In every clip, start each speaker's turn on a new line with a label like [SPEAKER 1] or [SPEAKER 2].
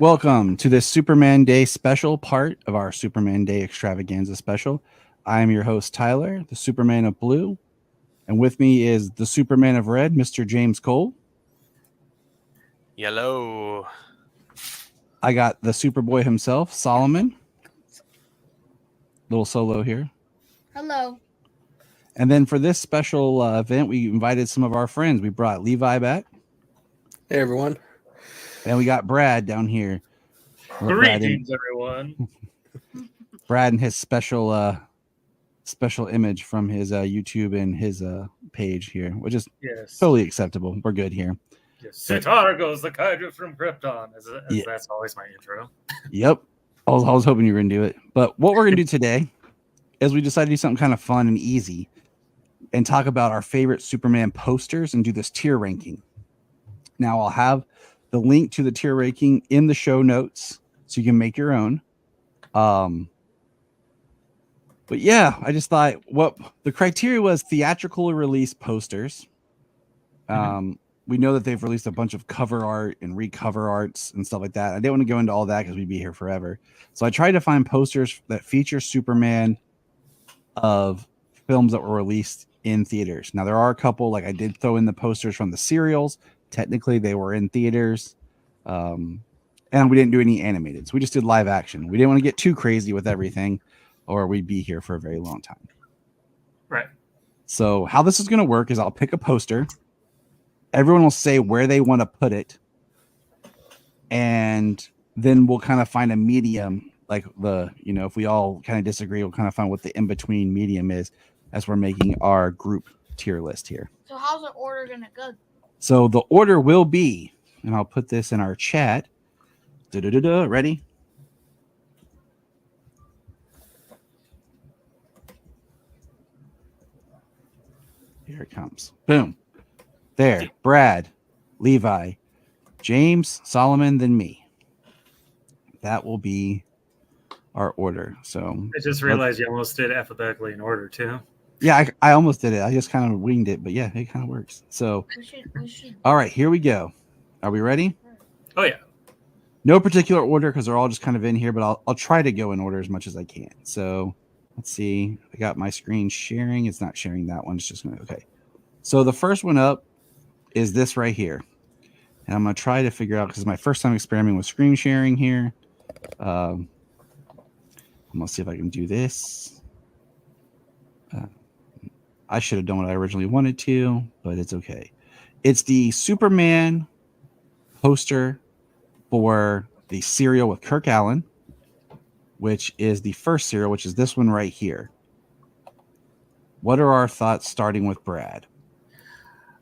[SPEAKER 1] Welcome to this Superman Day special part of our Superman Day extravaganza special. I am your host, Tyler, the Superman of Blue, and with me is the Superman of Red, Mr. James Cole.
[SPEAKER 2] Yellow.
[SPEAKER 1] I got the Superboy himself, Solomon. Little solo here.
[SPEAKER 3] Hello.
[SPEAKER 1] And then for this special event, we invited some of our friends. We brought Levi back,
[SPEAKER 4] Hey everyone.
[SPEAKER 1] and we got Brad down here.
[SPEAKER 5] Greetings, everyone.
[SPEAKER 1] Brad and his special image from his YouTube and his page here, which is
[SPEAKER 5] Yes.
[SPEAKER 1] totally acceptable. We're good here.
[SPEAKER 5] Yes. Sitar goes the Kaiju from Krypton.
[SPEAKER 1] Yeah.
[SPEAKER 5] That's always my intro.
[SPEAKER 1] Yep. I was hoping you were going to do it. But what we're going to do today is we decided to do something kind of fun and easy and talk about our favorite Superman posters and do this tier ranking. Now, I'll have the link to the tier ranking in the show notes so you can make your own. But yeah, I just thought what the criteria was theatrical release posters. We know that they've released a bunch of cover art and recover arts and stuff like that. I didn't want to go into all that because we'd be here forever. So I tried to find posters that feature Superman of films that were released in theaters. Now, there are a couple, like I did throw in the posters from the serials. Technically, they were in theaters. And we didn't do any animated. So we just did live action. We didn't want to get too crazy with everything or we'd be here for a very long time.
[SPEAKER 5] Right.
[SPEAKER 1] So how this is going to work is I'll pick a poster. Everyone will say where they want to put it. And then we'll kind of find a medium, like if we all kind of disagree, we'll kind of find what the in-between medium is as we're making our group tier list here.
[SPEAKER 3] So how's the order going to go?
[SPEAKER 1] So the order will be, and I'll put this in our chat. Ready? Here it comes. Boom. There. Brad, Levi, James, Solomon, then me. That will be our order. So
[SPEAKER 5] I just realized you almost did alphabetically in order, too.
[SPEAKER 1] Yeah, I almost did it. I just kind of winged it, but yeah, it kind of works. So,
[SPEAKER 3] we should.
[SPEAKER 1] All right, here we go. Are we ready?
[SPEAKER 5] Oh, yeah.
[SPEAKER 1] No particular order because they're all just kind of in here, but I'll try to go in order as much as I can. So let's see. I got my screen sharing. It's not sharing that one. It's just going to, okay. So the first one up is this right here. And I'm going to try to figure out, because my first time experimenting with screen sharing here. I'm going to see if I can do this. I should have done what I originally wanted to, but it's okay. It's the Superman poster for the serial with Kirk Allen, which is the first serial, which is this one right here. What are our thoughts starting with Brad?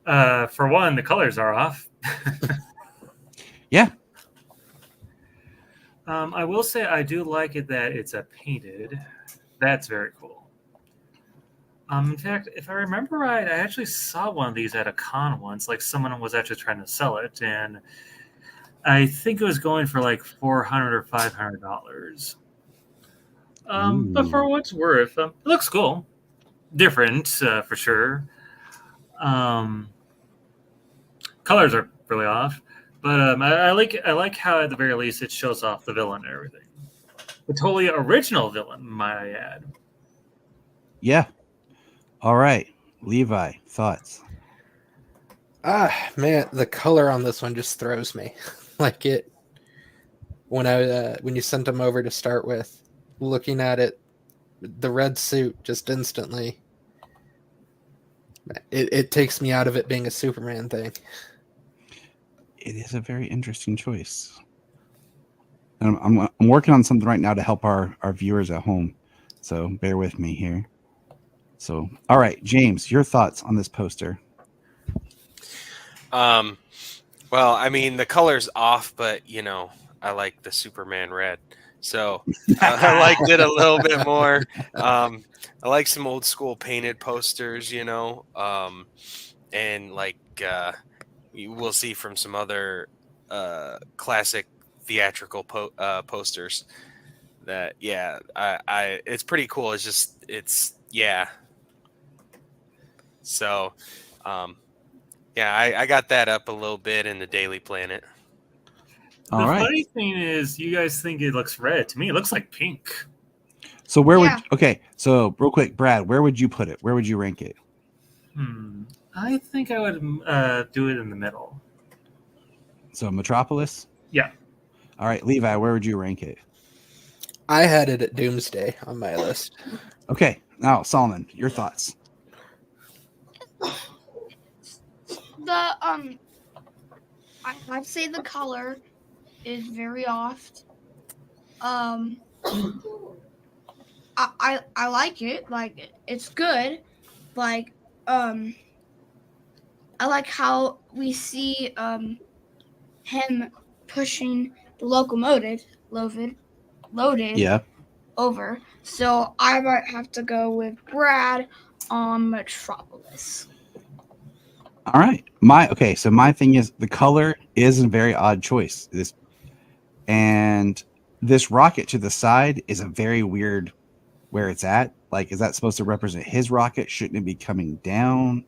[SPEAKER 5] For one, the colors are off.
[SPEAKER 1] Yeah.
[SPEAKER 5] I will say I do like it that it's a painted. That's very cool. In fact, if I remember right, I actually saw one of these at a con once. Like someone was actually trying to sell it, and I think it was going for like $400 or $500. But for what it's worth, it looks cool. Different for sure. Colors are really off, but I like how at the very least it shows off the villain and everything. The totally original villain, might I add.
[SPEAKER 1] Yeah. All right, Levi, thoughts?
[SPEAKER 4] Man, the color on this one just throws me. Like it when you sent them over to start with, looking at it, the red suit just instantly it takes me out of it being a Superman thing.
[SPEAKER 1] It is a very interesting choice. And I'm working on something right now to help our viewers at home. So bear with me here. So, all right, James, your thoughts on this poster?
[SPEAKER 2] Well, I mean, the color's off, but, I like the Superman red. So I liked it a little bit more. I like some old school painted posters, and like we'll see from some other classic theatrical posters that, yeah, I it's pretty cool. Yeah. So, yeah, I got that up a little bit in the Daily Planet.
[SPEAKER 1] All
[SPEAKER 5] the
[SPEAKER 1] right.
[SPEAKER 5] funny thing is, you guys think it looks red. To me, it looks like pink.
[SPEAKER 1] So where
[SPEAKER 3] Yeah.
[SPEAKER 1] would okay? So real quick, Brad, where would you put it? Where would you rank it?
[SPEAKER 5] I think I would do it in the middle.
[SPEAKER 1] So Metropolis.
[SPEAKER 5] Yeah.
[SPEAKER 1] All right, Levi, where would you rank it?
[SPEAKER 4] I had it at Doomsday on my list.
[SPEAKER 1] Okay, now Solomon, your thoughts.
[SPEAKER 3] The I'd say the color is very off. I like it. Like it's good. Like I like how we see him pushing the loaded
[SPEAKER 1] Yeah.
[SPEAKER 3] over. So I might have to go with Brad on Metropolis.
[SPEAKER 1] All right. So my thing is the color is a very odd choice. And this rocket to the side is a very weird where it's at. Like, is that supposed to represent his rocket? Shouldn't it be coming down?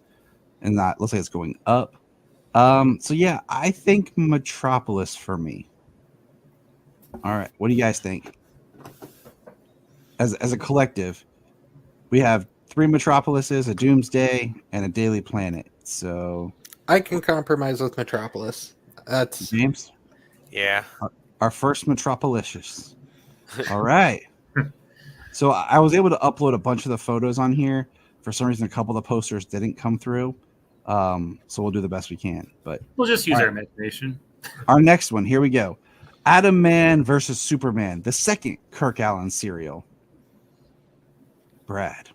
[SPEAKER 1] And that looks like it's going up. So yeah, I think Metropolis for me. All right. What do you guys think? As a collective, we have 3 Metropolises, a Doomsday, and a Daily Planet. So
[SPEAKER 4] I can compromise with Metropolis. That's
[SPEAKER 1] James,
[SPEAKER 2] Yeah.
[SPEAKER 1] our first Metropolis. All right. So I was able to upload a bunch of the photos on here. For some reason, a couple of the posters didn't come through. So we'll do the best we can. But
[SPEAKER 5] We'll just use
[SPEAKER 1] All
[SPEAKER 5] our
[SPEAKER 1] right.
[SPEAKER 5] imagination.
[SPEAKER 1] Our next one, here we go. Atom Man versus Superman, the second Kirk Allen serial. Brad.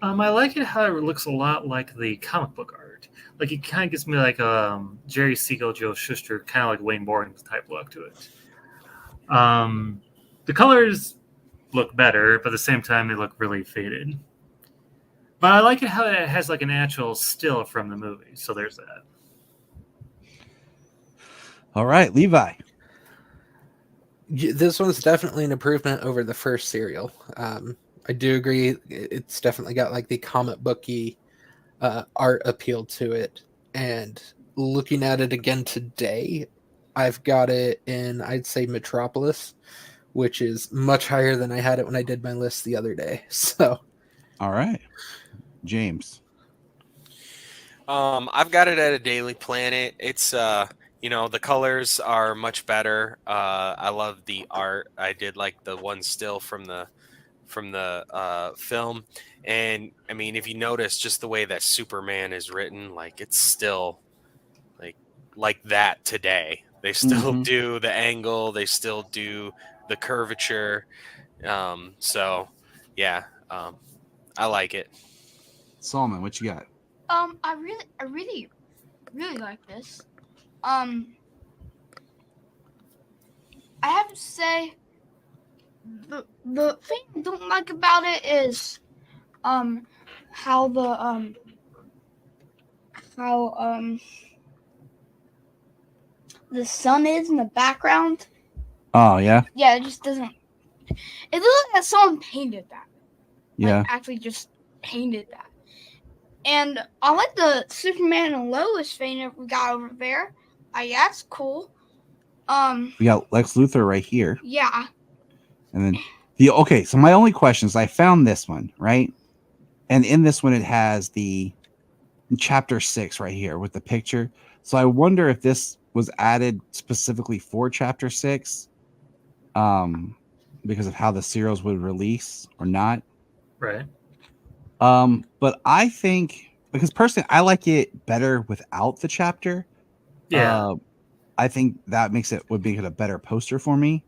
[SPEAKER 5] I like it how it looks a lot like the comic book art. Like it kind of gives me like Jerry Siegel, Joe Shuster, kind of like Wayne Morgan type look to it. The colors look better, but at the same time they look really faded. But I like it how it has like an actual still from the movie. So there's that.
[SPEAKER 1] All right, Levi.
[SPEAKER 4] this one's definitely an improvement over the first serial. I do agree. It's definitely got like the comic booky art appeal to it. And looking at it again today, I've got it in, I'd say, Metropolis, which is much higher than I had it when I did my list the other day. So,
[SPEAKER 1] all right, James.
[SPEAKER 2] I've got it at a Daily Planet. It's the colors are much better. I love the art. I did like the one still from the film, and I mean, if you notice just the way that Superman is written, like it's still like that today. They still do the angle. They still do the curvature. So yeah, I like it.
[SPEAKER 1] Solomon, what you got?
[SPEAKER 3] I really like this. I have to say, the thing I don't like about it is, how the sun is in the background.
[SPEAKER 1] Oh yeah,
[SPEAKER 3] Yeah, it just doesn't. It looks like someone painted that.
[SPEAKER 1] yeah.
[SPEAKER 3] Like, actually just painted that. And I like the Superman and Lois thing that we got over there. Yeah, it's cool.
[SPEAKER 1] We got Lex Luthor right here,
[SPEAKER 3] Yeah.
[SPEAKER 1] and then So my only question is, I found this one right, and in this one it has the chapter 6 right here with the picture. So I wonder if this was added specifically for chapter 6, because of how the serials would release or not.
[SPEAKER 5] Right.
[SPEAKER 1] But I think, because personally I like it better without the chapter.
[SPEAKER 5] Yeah.
[SPEAKER 1] I think that would make it a better poster for me.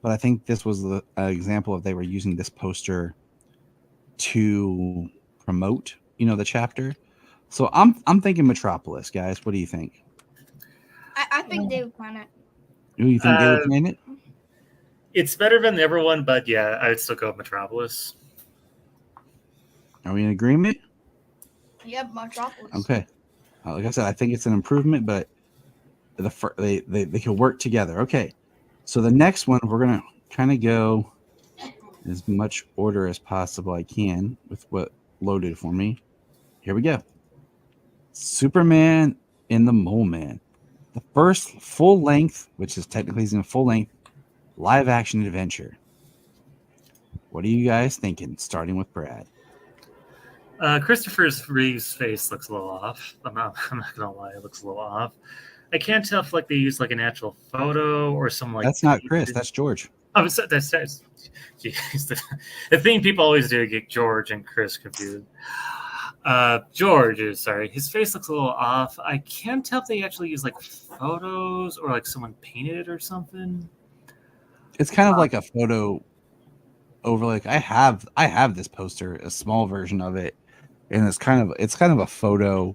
[SPEAKER 1] But I think this was the example of they were using this poster to promote, the chapter. So I'm thinking Metropolis, guys. What do you think?
[SPEAKER 3] I think Daily Planet.
[SPEAKER 1] Do you think they would name it?
[SPEAKER 5] It's better than the other one, but yeah, I'd still go with Metropolis.
[SPEAKER 1] Are we in agreement?
[SPEAKER 3] Yep, Metropolis.
[SPEAKER 1] Okay. Like I said, I think it's an improvement, but they can work together. Okay. So the next one, we're gonna kind of go in as much order as possible I can with what loaded for me. Here we go. Superman in the Mole Man. the first full length, which is technically a full length live action adventure. What are you guys thinking? Starting with Brad.
[SPEAKER 5] Christopher Reeve's face looks a little off. I'm not gonna lie, it looks a little off. I can't tell if like they used like an actual photo or some like.
[SPEAKER 1] That's not Chris. That's George.
[SPEAKER 5] Oh, that's geez, the thing people always do, get George and Chris confused. George is sorry. His face looks a little off. I can't tell if they actually use like photos or like someone painted it or something.
[SPEAKER 1] It's kind of like a photo overlay. Like I have this poster, a small version of it, and it's kind of a photo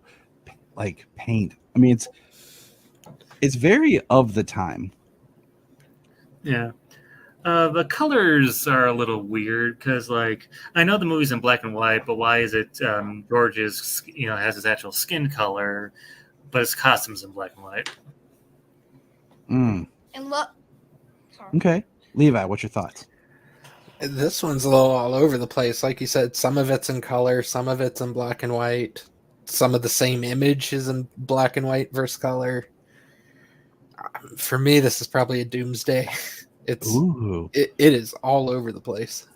[SPEAKER 1] like paint. I mean, it's very of the time.
[SPEAKER 5] Yeah. The colors are a little weird because, like, I know the movie's in black and white, but why is it George's, has his actual skin color, but his costume's in black and white?
[SPEAKER 1] Mm.
[SPEAKER 3] And look, sorry.
[SPEAKER 1] Okay, Levi, what's your thoughts?
[SPEAKER 4] This one's a little all over the place. Like you said, some of it's in color, some of it's in black and white. Some of the same image is in black and white versus color. For me, this is probably a doomsday. It is all over the place.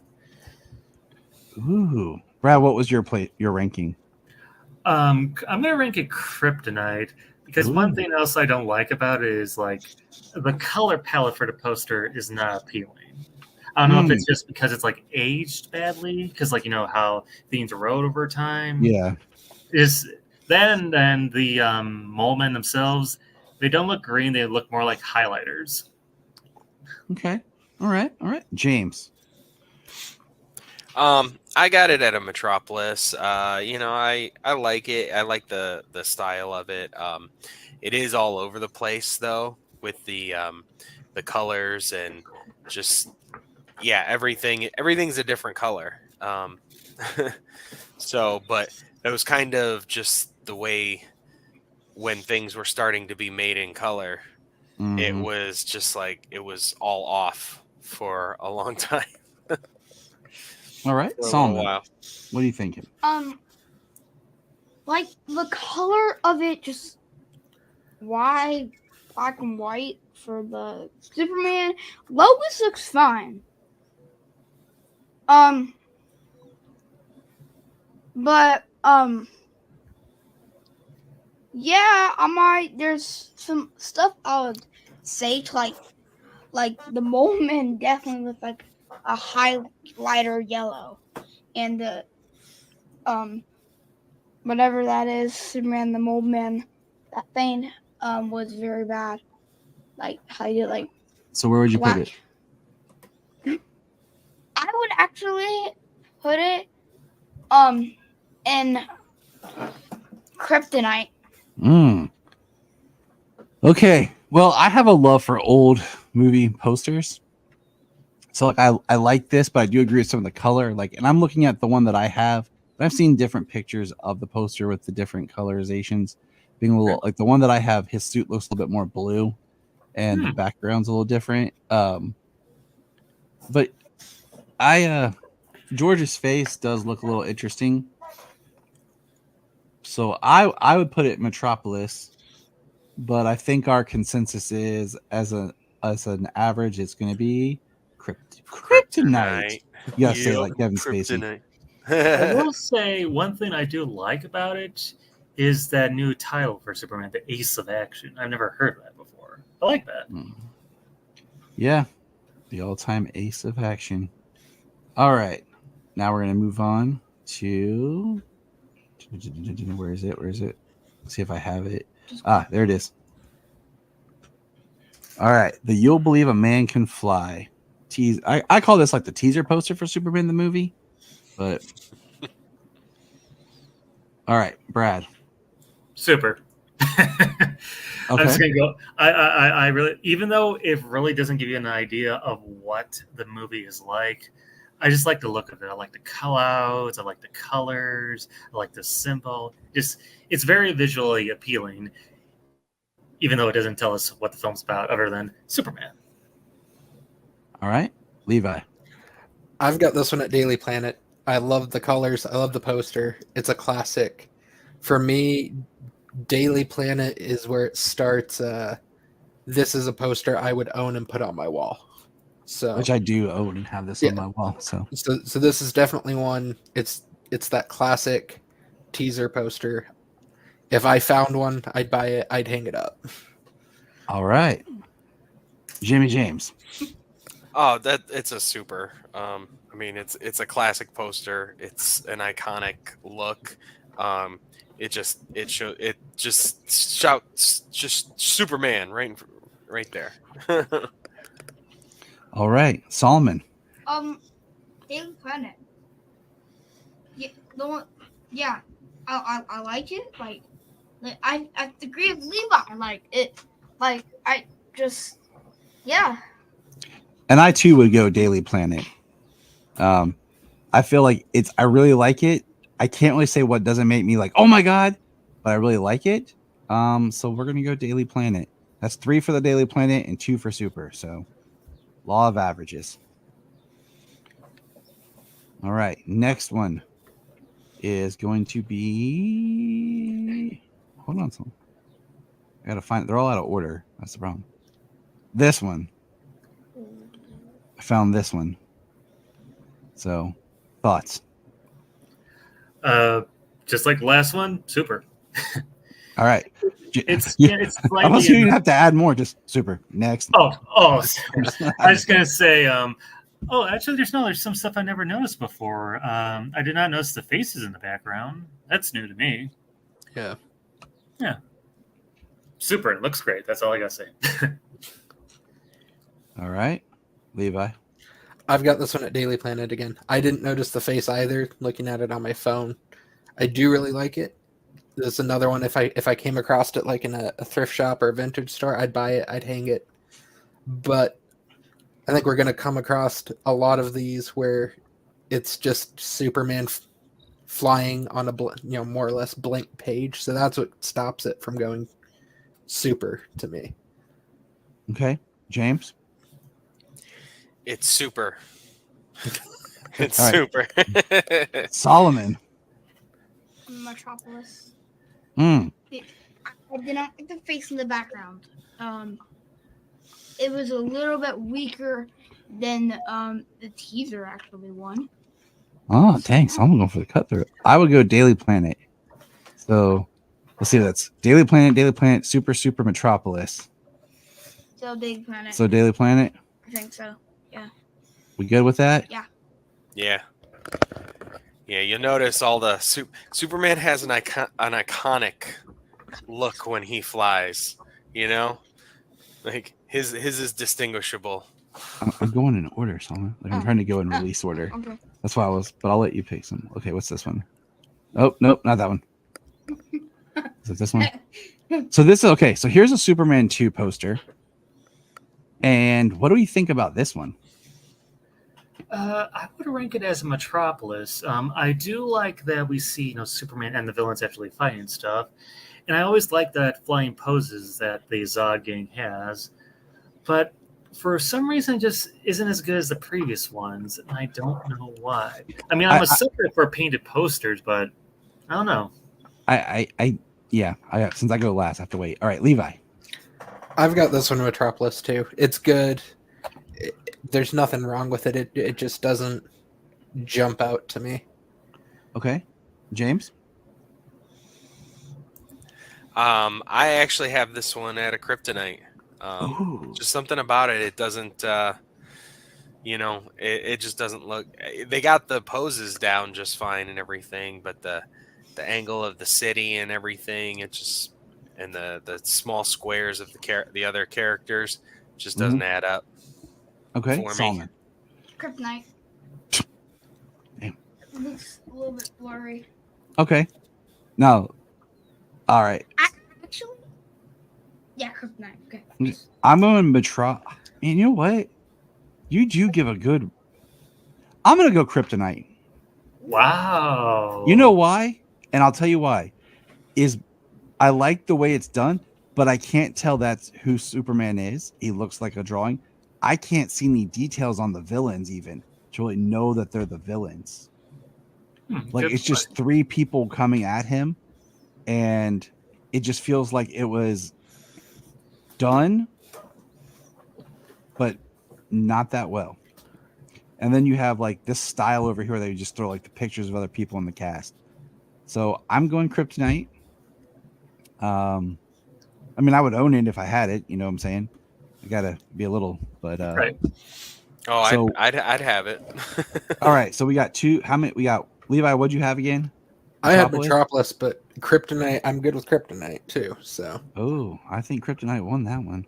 [SPEAKER 1] Ooh, Brad, what was your ranking?
[SPEAKER 5] I'm gonna rank it Kryptonite because one thing else I don't like about it is like the color palette for the poster is not appealing. I don't know if it's just because it's like aged badly, because like how things erode over time.
[SPEAKER 1] Yeah.
[SPEAKER 5] Is then the mole men themselves, they don't look green, they look more like highlighters.
[SPEAKER 1] Okay. All right. James.
[SPEAKER 2] I got it at a Metropolis. I like it. I like the style of it. It is all over the place though, with the colors and just everything's a different color. So, but it was kind of just the way when things were starting to be made in color.
[SPEAKER 1] Mm-hmm.
[SPEAKER 2] It was just like it was all off for a long time.
[SPEAKER 1] All right, Solomon, what are you thinking?
[SPEAKER 3] Like the color of it, just why black and white for the Superman. Lois looks fine. But yeah, there's some stuff I would say to like the mole man definitely look like a highlighter yellow, and the whatever that is, Superman the mole man, that thing was very bad. Like how you like.
[SPEAKER 1] So where would you put it?
[SPEAKER 3] I would actually put it in Kryptonite.
[SPEAKER 1] Okay. Well, I have a love for old movie posters. So like I like this, but I do agree with some of the color. And I'm looking at the one that I have. But I've seen different pictures of the poster with the different colorizations being a little like the one that I have. His suit looks a little bit more blue, and the background's a little different. But George's face does look a little interesting. So I would put it Metropolis, but I think our consensus is as an average, it's going to be Kryptonite. You gotta say it like Kevin Spacey.
[SPEAKER 5] I will say one thing I do like about it is that new title for Superman, the Ace of Action. I've never heard of that before. I like that.
[SPEAKER 1] Yeah, the all-time Ace of Action. All right, now we're gonna move on to where is it? Let's see if I have it. There it is. All right, the You'll Believe a Man Can Fly. I call this like the teaser poster for Superman the movie, but all right, Brad.
[SPEAKER 5] Super.
[SPEAKER 1] Okay.
[SPEAKER 5] I'm just gonna go. I really, even though it really doesn't give you an idea of what the movie is like, I just like the look of it. I like the callouts. I like the colors. I like the symbol. It's very visually appealing, even though it doesn't tell us what the film's about, other than Superman.
[SPEAKER 1] All right, Levi.
[SPEAKER 4] I've got this one at Daily Planet. I love the colors. I love the poster. It's a classic. For me, Daily Planet is where it starts. This is a poster I would own and put on my wall. So,
[SPEAKER 1] Which I do own and have this
[SPEAKER 4] Yeah.
[SPEAKER 1] on my wall. So
[SPEAKER 4] so this is definitely one. It's that classic teaser poster. If I found one, I'd buy it. I'd hang it up.
[SPEAKER 1] all right. Jimmy James.
[SPEAKER 2] Oh, that it's a super. I mean, it's a classic poster. It's an iconic look. It just shouts just Superman right there.
[SPEAKER 1] All right. Solomon.
[SPEAKER 3] Daily Planet. Yeah, the one. Yeah, I like it. Like I agree with Levi. Like it. Like I just. Yeah.
[SPEAKER 1] And I too would go Daily Planet. I feel like I really like it. I can't really say what doesn't make me like, oh my God, but I really like it. So we're gonna go Daily Planet. That's 3 for the Daily Planet and 2 for Super. So law of averages. All right. Next one is going to be, hold on. I gotta find it. They're all out of order. That's the problem. This one. I found this one. So, thoughts?
[SPEAKER 5] Just like the last one, super.
[SPEAKER 1] All right.
[SPEAKER 5] It's
[SPEAKER 1] Yeah.
[SPEAKER 5] it's
[SPEAKER 1] I
[SPEAKER 5] slightly.
[SPEAKER 1] was you have to add more. Just super. Next.
[SPEAKER 5] Oh, sorry. I was gonna say, actually, there's some stuff I never noticed before. I did not notice the faces in the background. That's new to me.
[SPEAKER 4] Yeah.
[SPEAKER 5] Super. It looks great. That's all I gotta say.
[SPEAKER 1] All right. Levi.
[SPEAKER 4] I've got this one at Daily Planet again. I didn't notice the face either. Looking at it on my phone, I do really like it. There's another one. If I came across it like in a thrift shop or a vintage store, I'd buy it. I'd hang it. But I think we're gonna come across a lot of these where it's just Superman flying on a more or less blank page. So that's what stops it from going super to me.
[SPEAKER 1] Okay. James.
[SPEAKER 2] It's super. It's
[SPEAKER 1] All right.
[SPEAKER 2] super.
[SPEAKER 1] Solomon.
[SPEAKER 3] Metropolis.
[SPEAKER 1] Mm.
[SPEAKER 3] I did not like the face in the background. It was a little bit weaker than the teaser actually won.
[SPEAKER 1] Oh, dang. Solomon going for the cut through. I would go Daily Planet. So let's see. That's Daily Planet, Super Metropolis.
[SPEAKER 3] So Big Planet.
[SPEAKER 1] So Daily Planet.
[SPEAKER 3] I think so.
[SPEAKER 1] We good with that?
[SPEAKER 2] Yeah. You'll notice all the Superman has an iconic look when he flies. You know, like his is distinguishable.
[SPEAKER 1] I'm going in order, Solomon. Like I'm trying to go in release order.
[SPEAKER 3] Okay.
[SPEAKER 1] That's why but I'll let you pick some. Okay, what's this one? Oh, nope, not that one. Is it this one? So okay. So here's a Superman 2 poster. And what do we think about this one?
[SPEAKER 5] I would rank it as a Metropolis. I do like that we see, Superman and the villains actually fighting stuff, and I always like that flying poses that the Zod gang has. But for some reason, it just isn't as good as the previous ones, and I don't know why. I mean, I'm a sucker for painted posters, but I don't know.
[SPEAKER 1] Since I go last, I have to wait. All right, Levi.
[SPEAKER 4] I've got this one Metropolis too. It's good. There's nothing wrong with it. It just doesn't jump out to me.
[SPEAKER 1] Okay. James?
[SPEAKER 2] I actually have this one at a kryptonite. Just something about it. It doesn't, it just doesn't look. They got the poses down just fine and everything, but the angle of the city and everything, it just and the small squares of the other characters just doesn't add up.
[SPEAKER 1] Okay,
[SPEAKER 2] for me.
[SPEAKER 1] Solomon.
[SPEAKER 3] Kryptonite.
[SPEAKER 1] Damn.
[SPEAKER 3] It looks a little bit blurry.
[SPEAKER 1] Okay. No. All right.
[SPEAKER 3] Actually, yeah, Kryptonite. Okay.
[SPEAKER 1] I'm going Metro. And you know what? You do give a good. I'm going to go Kryptonite.
[SPEAKER 5] Wow.
[SPEAKER 1] You know why? And I'll tell you why. I like the way it's done, but I can't tell that's who Superman is. He looks like a drawing. I can't see any details on the villains even to really know that they're the villains. Like it's just 3 people coming at him, and it just feels like it was done, but not that well. And then you have like this style over here that you just throw like the pictures of other people in the cast. So I'm going Kryptonite. I mean, I would own it if I had it. You know what I'm saying? I gotta be a little, but
[SPEAKER 5] Right.
[SPEAKER 2] Oh,
[SPEAKER 1] So-
[SPEAKER 2] I'd have it.
[SPEAKER 1] all right. So we got two. How many? We got Levi. What'd you have again?
[SPEAKER 4] I had
[SPEAKER 1] Metropolis?
[SPEAKER 4] Metropolis, but Kryptonite, I'm good with Kryptonite too. So
[SPEAKER 1] Oh, I think Kryptonite won that one.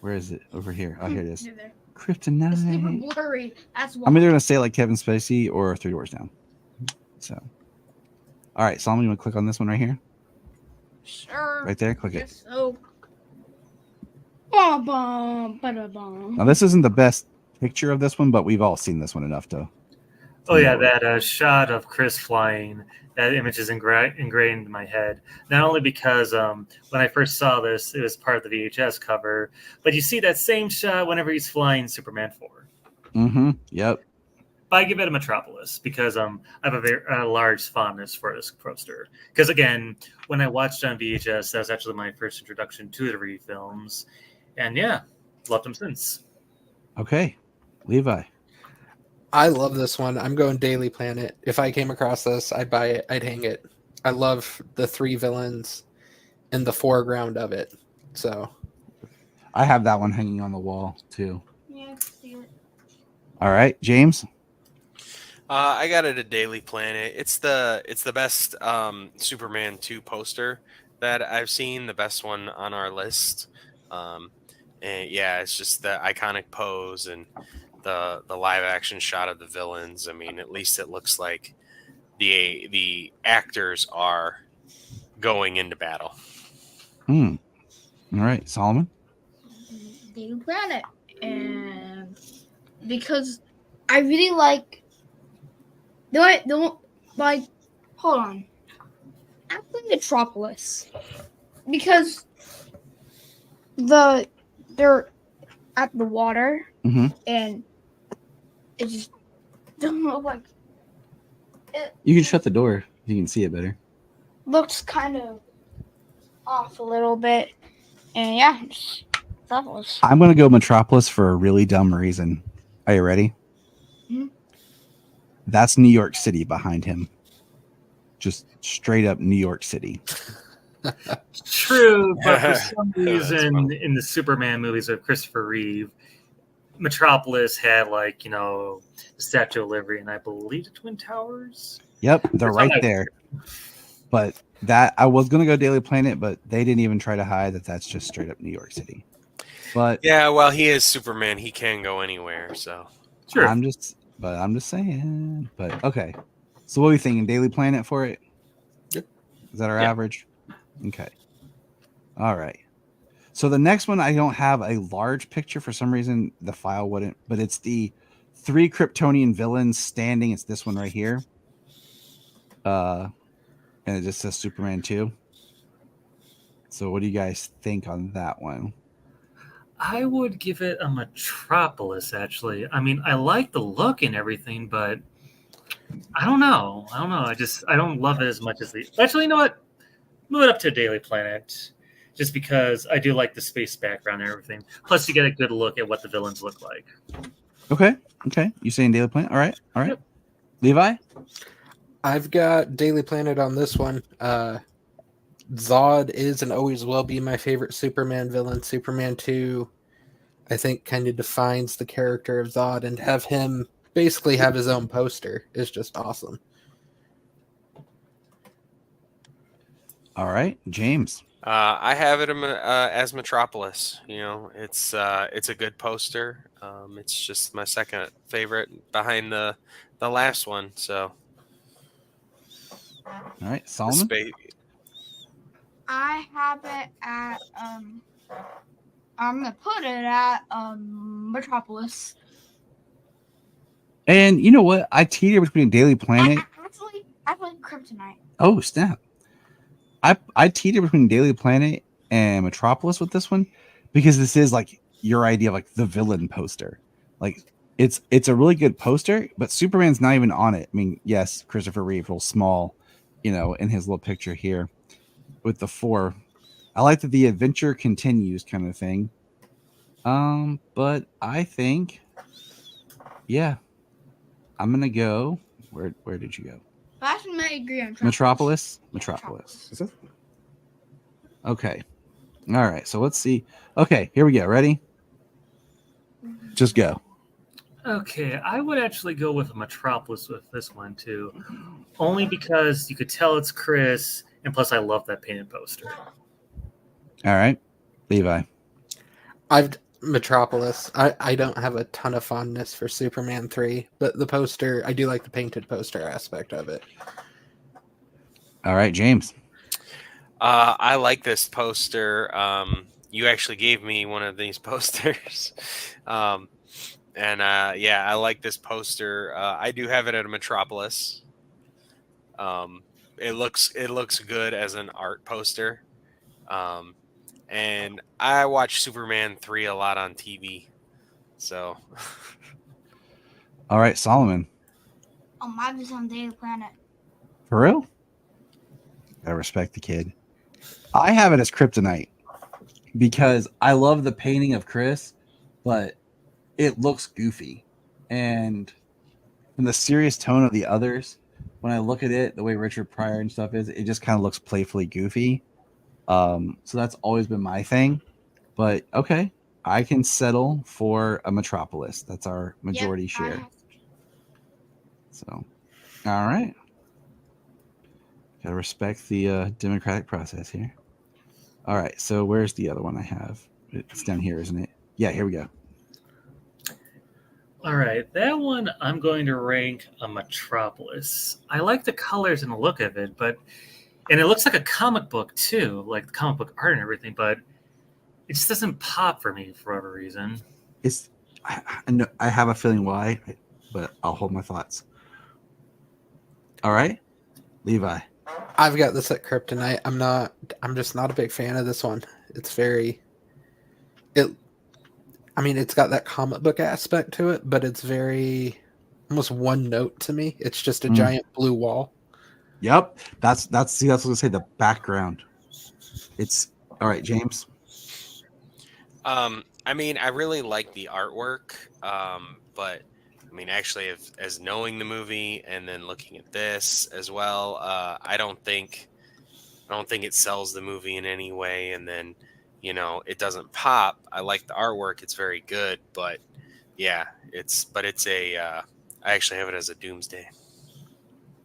[SPEAKER 1] Where is it? Over here. Oh, here it is.
[SPEAKER 3] They're there. It's
[SPEAKER 1] Kryptonite.
[SPEAKER 3] super blurry. That's why.
[SPEAKER 1] I'm either gonna say like Kevin Spacey or Three Doors Down. So, all right, Solomon, you want to click on this one right here,
[SPEAKER 3] Sure.
[SPEAKER 1] right there? Click it.
[SPEAKER 3] Guess so. Bum, bum, ba-da-bum.
[SPEAKER 1] Now, this isn't the best picture of this one, but we've all seen this one enough to.
[SPEAKER 5] Oh yeah, that shot of Chris flying. That image is ingrained in my head. Not only because when I first saw this, it was part of the VHS cover, but you see that same shot whenever he's flying Superman 4.
[SPEAKER 1] Mm-hmm. Yep.
[SPEAKER 5] But I give it a Metropolis because I have a large fondness for this poster. Because again, when I watched on VHS, that was actually my first introduction to the Reeve films, and yeah, loved them since.
[SPEAKER 1] Okay, Levi.
[SPEAKER 4] I love this one. I'm going Daily Planet. If I came across this, I'd buy it. I'd hang it. I love the three villains in the foreground of it. So
[SPEAKER 1] I have that one hanging on the wall too.
[SPEAKER 3] Yeah, I can see it.
[SPEAKER 1] All right, James.
[SPEAKER 2] I got it a Daily Planet. It's the best Superman 2 poster that I've seen, the best one on our list. And yeah, it's just the iconic pose and the live action shot of the villains. I mean, at least it looks like the actors are going into battle.
[SPEAKER 1] All right, Solomon.
[SPEAKER 3] Daily Planet, and because I really like don't like. Hold on, actually Metropolis, because they're at the water
[SPEAKER 1] Mm-hmm.
[SPEAKER 3] and it just doesn't look like
[SPEAKER 1] You can shut the door. You can see it better.
[SPEAKER 3] looks kind of off a little bit, and yeah, that was.
[SPEAKER 1] I'm gonna go Metropolis for a really dumb reason. Are you ready?
[SPEAKER 3] Mhm.
[SPEAKER 1] That's New York City behind him. Just straight up New York City.
[SPEAKER 5] True, but for some
[SPEAKER 2] That's
[SPEAKER 5] reason
[SPEAKER 2] funny.
[SPEAKER 5] in the Superman movies of Christopher Reeve, Metropolis had the Statue of Liberty and I believe the Twin Towers.
[SPEAKER 1] Yep, they're
[SPEAKER 5] It's
[SPEAKER 1] right
[SPEAKER 5] like-
[SPEAKER 1] there. But that I was gonna go Daily Planet, but they didn't even try to hide that that's just straight up New York City. But
[SPEAKER 2] Yeah, well, he is Superman. He can go anywhere. So
[SPEAKER 5] Sure.
[SPEAKER 1] I'm just saying. But okay. So what are we thinking? Daily Planet for it?
[SPEAKER 4] Yep.
[SPEAKER 1] Is that our
[SPEAKER 5] Yeah.
[SPEAKER 1] average? Okay. All right. So the next one, I don't have a large picture for some reason. The file wouldn't, but it's the 3 Kryptonian villains standing. It's this one right here. And it just says Superman 2. So what do you guys think on that one?
[SPEAKER 5] I would give it a Metropolis, actually. I mean, I like the look and everything, but I don't know. I don't love it as much as the. Actually, you know what? Move it up to Daily Planet, just because I do like the space background and everything. Plus, you get a good look at what the villains look like.
[SPEAKER 1] Okay. You saying Daily Planet? All right.
[SPEAKER 5] Yep.
[SPEAKER 1] Levi?
[SPEAKER 4] I've got Daily Planet on this one. Zod is and always will be my favorite Superman villain. Superman 2, I think, kind of defines the character of Zod, and have him basically have his own poster is just awesome.
[SPEAKER 1] All right. James.
[SPEAKER 2] I have it as Metropolis. You know, it's a good poster. It's just my second favorite behind the last one. So
[SPEAKER 1] All right.
[SPEAKER 2] the
[SPEAKER 1] Solomon?
[SPEAKER 3] I have it at I'm gonna put it at Metropolis.
[SPEAKER 1] And you know what? I teeter between Daily Planet.
[SPEAKER 3] Actually, Kryptonite.
[SPEAKER 1] Oh, snap. I teeter between Daily Planet and Metropolis with this one because this is like your idea of like the villain poster. Like it's a really good poster, but Superman's not even on it. I mean, yes, Christopher Reeve, real small, in his little picture here. with the 4. I like that the adventure continues kind of thing. But I think, yeah, I'm gonna go. Where did you go?
[SPEAKER 3] Last might agree on
[SPEAKER 1] Metropolis.
[SPEAKER 3] Yeah,
[SPEAKER 1] Metropolis. Is it? Okay. All right. So let's see. Okay, here we go. Ready? Just go.
[SPEAKER 5] Okay, I would actually go with Metropolis with this one too, only because you could tell it's Chris, and plus I love that painted poster.
[SPEAKER 1] All right, Levi.
[SPEAKER 4] I've Metropolis. I don't have a ton of fondness for Superman 3, but the poster, I do like the painted poster aspect of it.
[SPEAKER 1] All right, James.
[SPEAKER 2] I like this poster. You actually gave me one of these posters. Yeah, I like this poster. I do have it at a Metropolis. It looks good as an art poster. And I watch Superman 3 a lot on TV. So
[SPEAKER 1] All right, Solomon.
[SPEAKER 3] Oh, mine was on Daily Planet.
[SPEAKER 1] For real? I respect the kid. I have it as Kryptonite because I love the painting of Chris, but it looks goofy. And in the serious tone of the others, when I look at it, the way Richard Pryor and stuff is, it just kind of looks playfully goofy. So that's always been my thing. But okay, I can settle for a Metropolis. That's our majority share. So, all right. Gotta respect the democratic process here. All right, so where's the other one I have? It's down here, isn't it? Yeah, here we go.
[SPEAKER 5] All right, that one I'm going to rank a Metropolis. I like the colors and the look of it, and it looks like a comic book too, like the comic book art and everything, but it just doesn't pop for me for whatever reason.
[SPEAKER 1] I know I have a feeling why, but I'll hold my thoughts. All right, Levi.
[SPEAKER 4] I've got this at Kryptonite. I'm just not a big fan of this one. It's it's got that comic book aspect to it, but it's very almost one note to me. It's just a giant blue wall.
[SPEAKER 1] Yep, that's what I was gonna say. The background. It's all right, James.
[SPEAKER 2] I mean, I really like the artwork, but I mean, actually, as knowing the movie and then looking at this as well, I don't think it sells the movie in any way. And then, it doesn't pop. I like the artwork; it's very good, but yeah, I actually have it as a Doomsday.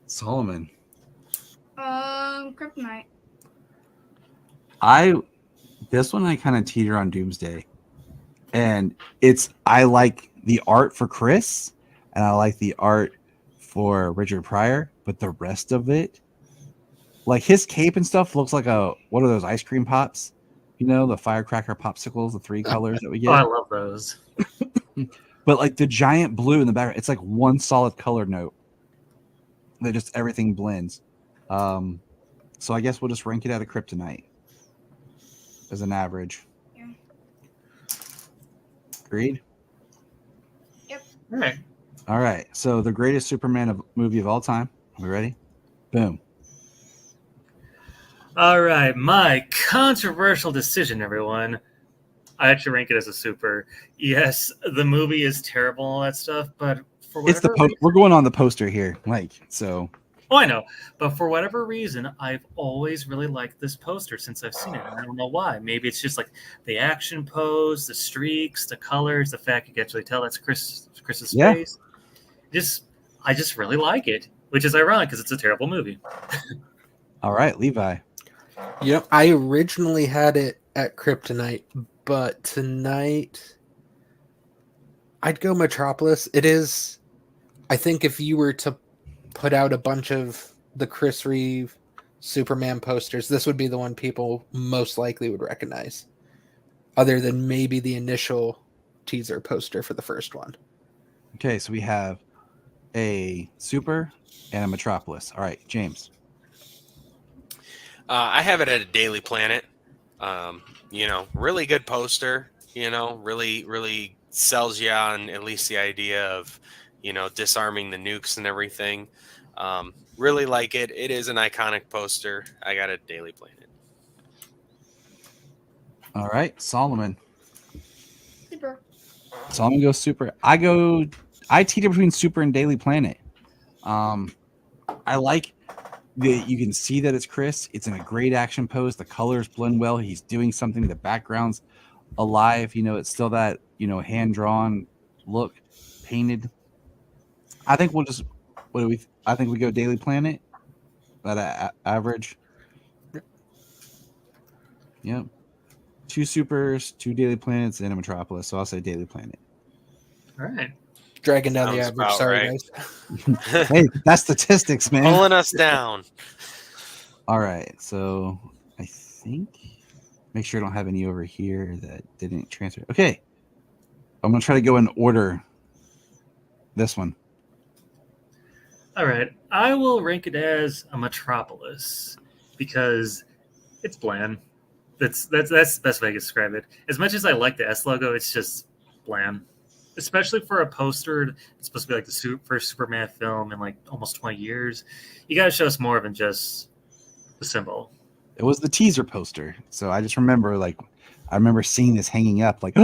[SPEAKER 1] Solomon.
[SPEAKER 3] Kryptonite.
[SPEAKER 1] This one I kind of teeter on Doomsday, and I like the art for Chris, and I like the art for Richard Pryor, but the rest of it, like his cape and stuff, looks like what are those ice cream pops? The firecracker popsicles, the 3 colors that we get.
[SPEAKER 5] Oh, I love those.
[SPEAKER 1] But like the giant blue in the background, it's like one solid color note. That just everything blends. So I guess we'll just rank it out of Kryptonite as an average.
[SPEAKER 3] Yeah.
[SPEAKER 1] Agreed?
[SPEAKER 3] Yep.
[SPEAKER 5] All right.
[SPEAKER 1] All right. So the greatest Superman movie of all time. Are we ready? Boom.
[SPEAKER 5] All right, my controversial decision, everyone. I actually rank it as a super. Yes, the movie is terrible, all that stuff, but for whatever
[SPEAKER 1] We're going on the poster here, so.
[SPEAKER 5] Oh, I know, but for whatever reason, I've always really liked this poster since I've seen it. And I don't know why. Maybe it's just like the action pose, the streaks, the colors, the fact you can actually tell that's Chris's face. I just really like it, which is ironic because it's a terrible movie.
[SPEAKER 1] All right, Levi.
[SPEAKER 4] I originally had it at Kryptonite, but tonight I'd go Metropolis. It is, I think if you were to put out a bunch of the Chris Reeve Superman posters, this would be the one people most likely would recognize, other than maybe the initial teaser poster for the first one.
[SPEAKER 1] Okay, so we have a Super and a Metropolis. All right, James.
[SPEAKER 2] I have it at a Daily Planet. Really good poster. Really, really sells you on at least the idea of, disarming the nukes and everything. Really like it. It is an iconic poster. I got a Daily Planet.
[SPEAKER 1] All right, Solomon.
[SPEAKER 3] Super.
[SPEAKER 1] Solomon goes super. I teeter between super and Daily Planet. I like that you can see that it's Chris. It's in a great action pose. The colors blend well. He's doing something. The background's alive. It's still that hand drawn look, painted. I think we'll just. What do we? I think we go Daily Planet. That average. Yep. 2 supers, 2 Daily Planets, and a Metropolis. So I'll say Daily Planet.
[SPEAKER 5] All right.
[SPEAKER 4] Dragging down the
[SPEAKER 2] Sounds
[SPEAKER 4] average.
[SPEAKER 2] about
[SPEAKER 4] Sorry,
[SPEAKER 2] right.
[SPEAKER 4] guys.
[SPEAKER 1] Hey, that's statistics, man.
[SPEAKER 2] Pulling us down.
[SPEAKER 1] All right, so I think make sure I don't have any over here that didn't transfer. Okay, I'm gonna try to go in order. This one.
[SPEAKER 5] All right. I will rank it as a Metropolis because it's bland. That's the best way I can describe it. As much as I like the S logo, it's just bland. Especially for a poster, it's supposed to be like the first Superman film in like almost 20 years. You got to show us more than just the symbol.
[SPEAKER 1] It was the teaser poster, so I just remember I remember seeing this hanging up. Like,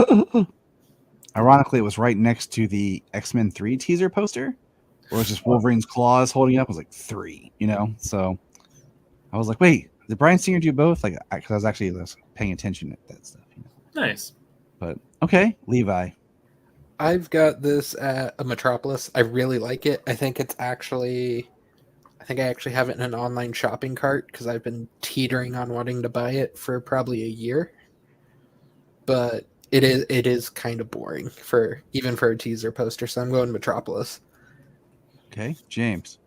[SPEAKER 1] ironically, it was right next to the X-Men 3 teaser poster, where it's just Wolverine's claws holding up. It was like 3, So I was like, wait, did Bryan Singer do both? Like, because I was actually paying attention to that stuff.
[SPEAKER 5] Nice.
[SPEAKER 1] But okay, Levi.
[SPEAKER 4] I've got this at a Metropolis. I really like it. I think I actually have it in an online shopping cart because I've been teetering on wanting to buy it for probably a year. But it is kind of boring even for a teaser poster, so I'm going Metropolis.
[SPEAKER 1] Okay, James.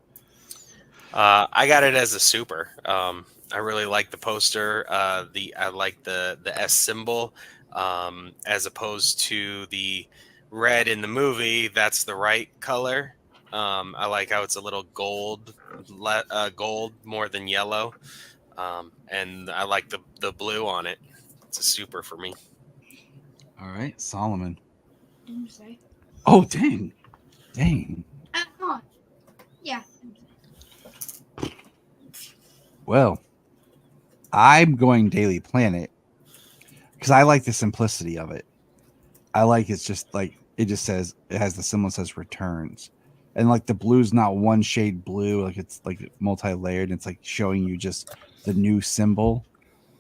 [SPEAKER 2] I got it as a super. I really like the poster. I like the S symbol, as opposed to the red in the movie. That's the right color. I like how it's a little gold more than yellow, and I like the blue on it. It's a super for me.
[SPEAKER 1] All right, Solomon.
[SPEAKER 3] Doomsday.
[SPEAKER 1] Oh, dang.
[SPEAKER 3] Oh, yeah.
[SPEAKER 1] Well, I'm going Daily Planet because I like the simplicity of it. I like it's just like it just says it has the symbol that says returns, and like the blue's not one shade blue, like it's like multi-layered. It's like showing you just the new symbol.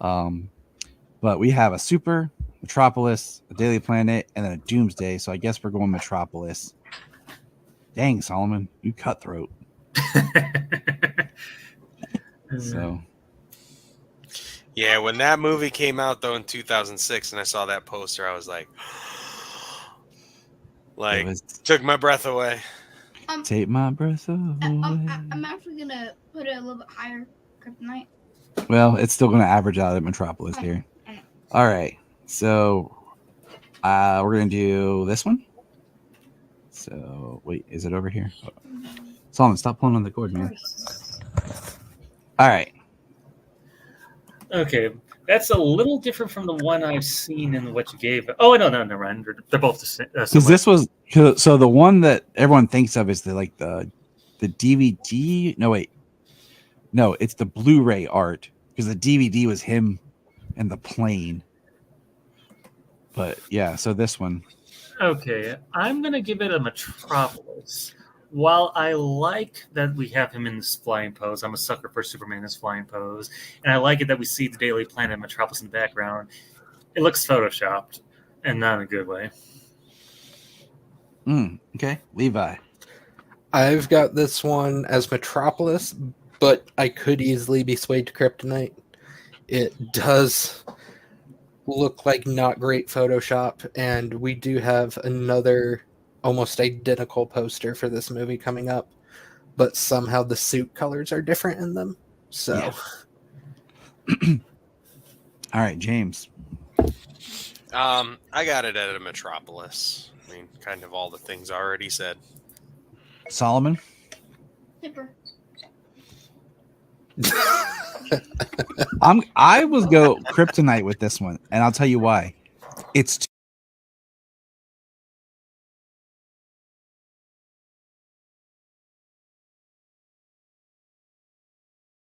[SPEAKER 1] But we have a super, Metropolis, a Daily Planet, and then a Doomsday. So I guess we're going Metropolis. Dang, Solomon, you cutthroat. So.
[SPEAKER 2] Yeah, when that movie came out though in 2006, and I saw that poster, I was like, took my breath away.
[SPEAKER 1] Take my breath away.
[SPEAKER 3] I'm actually gonna put it a little bit higher, Kryptonite.
[SPEAKER 1] Well, it's still gonna average out at Metropolis here. All right, so we're gonna do this one. So wait, is it over here? Solomon, stop pulling on the cord, man. All right.
[SPEAKER 5] Okay, that's a little different from the one I've seen in what you gave. Oh, no, never mind. They're both the same.
[SPEAKER 1] Because this was so the one that everyone thinks of is the DVD. No, it's the Blu-ray art because the DVD was him and the plane. But yeah, so this one.
[SPEAKER 5] Okay, I'm gonna give it a Metropolis. While I like that we have him in this flying pose, I'm a sucker for Superman in this flying pose, and I like it that we see the Daily Planet Metropolis in the background. It looks photoshopped, and not in a good way.
[SPEAKER 1] Okay, Levi.
[SPEAKER 4] I've got this one as Metropolis, but I could easily be swayed to Kryptonite. It does look like not great Photoshop, and we do have another almost identical poster for this movie coming up, but somehow the suit colors are different in them. So,
[SPEAKER 1] yeah. All right, James.
[SPEAKER 2] I got it at a Metropolis. I mean, kind of all the things I already said.
[SPEAKER 1] Solomon.
[SPEAKER 3] Super.
[SPEAKER 1] I was go Kryptonite with this one, and I'll tell you why. It's